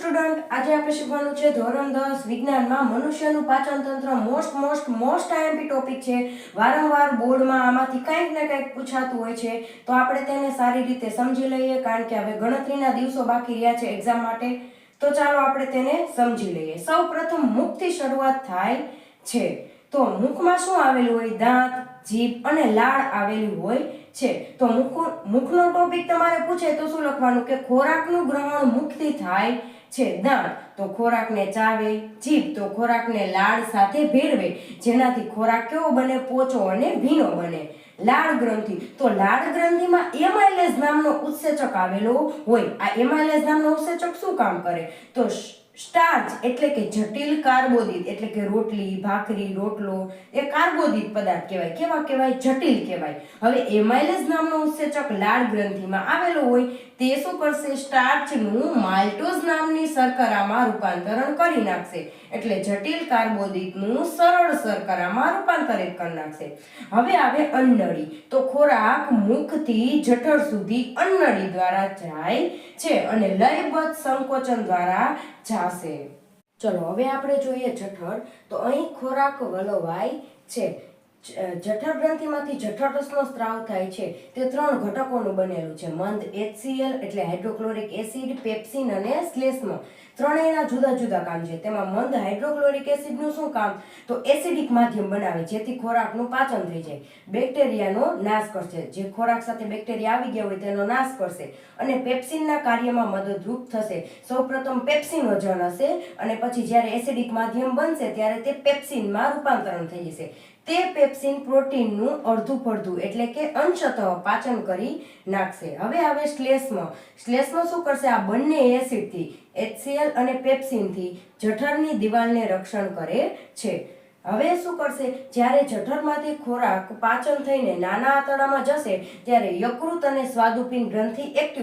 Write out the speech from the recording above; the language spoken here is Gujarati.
સ્ટુડન્ટ, આજે આપણે શીખવાનું છે ધોરણ 10 વિજ્ઞાનમાં મનુષ્યનું પાચન તંત્ર. મોસ્ટ આઈએમપી ટોપિક છે. વારંવાર બોર્ડમાં આમાંથી કંઈક ને કંઈક પૂછાતું હોય છે, તો આપણે તેને સારી રીતે સમજી લઈએ, કારણ કે હવે ગણતરીના દિવસો બાકી રહ્યા છે એક્ઝામ માટે. તો ચાલો આપણે તેને સમજી લઈએ. સૌપ્રથમ મુખથી શરૂઆત થાય છે. તો મુખમાં શું આવેલું હોય? દાંત, જીભ અને લાળ આવેલી હોય છે. તો મુખનો ટોપિક તમારે પૂછે તો શું લખવાનું કે ખોરાકનું ગ્રહણ મુખથી થાય છે. દાંત તો ખોરાકને ચાવે, જીભ તો ખોરાકને લાળ સાથે ભેળવે, જેનાથી ખોરાક કેવો બને? પોચો અને ભીનો બને. લાળ ગ્રંથિ તો લાળ ગ્રંથિમાં એમાઇલેઝ નામનો ઉત્સેચક આવેલો હોય. આ એમાઇલેઝ નામનો ઉત્સેચક શું કામ કરે? તો સ્ટાર્ચ એટલે કે જટિલ કાર્બોદિત, એટલે કે રોટલી, ભાખરી, રોટલો એ કાર્બોદિત પદાર્થ કહેવાય. કેવા કહેવાય? જટિલ કહેવાય. હવે એમાઇલેઝ નામનો ઉત્સેચક લાળ ગ્રંથિમાં આવેલો હોય તે શું કરશે? સ્ટાર્ચનું માલ્ટોઝ નામની શર્કરામાં રૂપાંતરણ કરી નાખશે, એટલે જટિલ કાર્બોદિતનું સરળ શર્કરામાં રૂપાંતરિત કરી નાખશે. હવે આવે અન્નળી. તો ખોરાક મુખથી જઠર સુધી અન્નળી દ્વારા જાય છે અને લયબદ્ધ સંકોચન દ્વારા જાશે. ચલો હવે આપણે જોઈએ જઠર. તો અહીં ખોરાક વલોવાય છે. જઠર ગ્રંથિમાંથી જઠર રસનો સ્ત્રાવ થાય છે. તે 3 ઘટકોનું બનેલું છે. મંદ HCl એટલે હાઇડ્રોક્લોરિક એસિડ, પેપ્સિન અને શ્લેષ્મ. ત્રણેયના જુદા જુદા કામ છે. તેમાં મંદ હાઇડ્રોક્લોરિક એસિડનું શું કામ? તો એસિડિક માધ્યમ બનાવે, જેથી ખોરાકનું પાચન થઈ જાય. બેક્ટેરિયાનો નાશ કરશે, જે ખોરાક સાથે બેક્ટેરિયા આવી ગયા હોય તેનો નાશ કરશે. અને પેપ્સિનના કાર્યમાં મદદરૂપ થશે. સૌપ્રથમ પેપ્સિન વજન હશે અને પછી જ્યારે એસિડિક માધ્યમ બનશે ત્યારે તે પેપ્સિનમાં રૂપાંતરણ થઈ જશે. તે પેપ્સિન પ્રોટીનનું અડધું પડધું એટલે કે અંશતઃ પાચન કરી નાખશે. હવે આવે શ્લેષ્મ. શ્લેષ્મ શું કરશે? આ બંને એસિડથી HCl અને પેપ્સિનથી જઠરની દિવાલને રક્ષણ કરે છે. હવે શું કરશે? જ્યારે જઠરમાંથી ખોરાક પાચન થઈને નાના આંતરડામાં જશે ત્યારે યકૃત અને સ્વાદુપિંડ ગ્રંથિ એક્ટિવ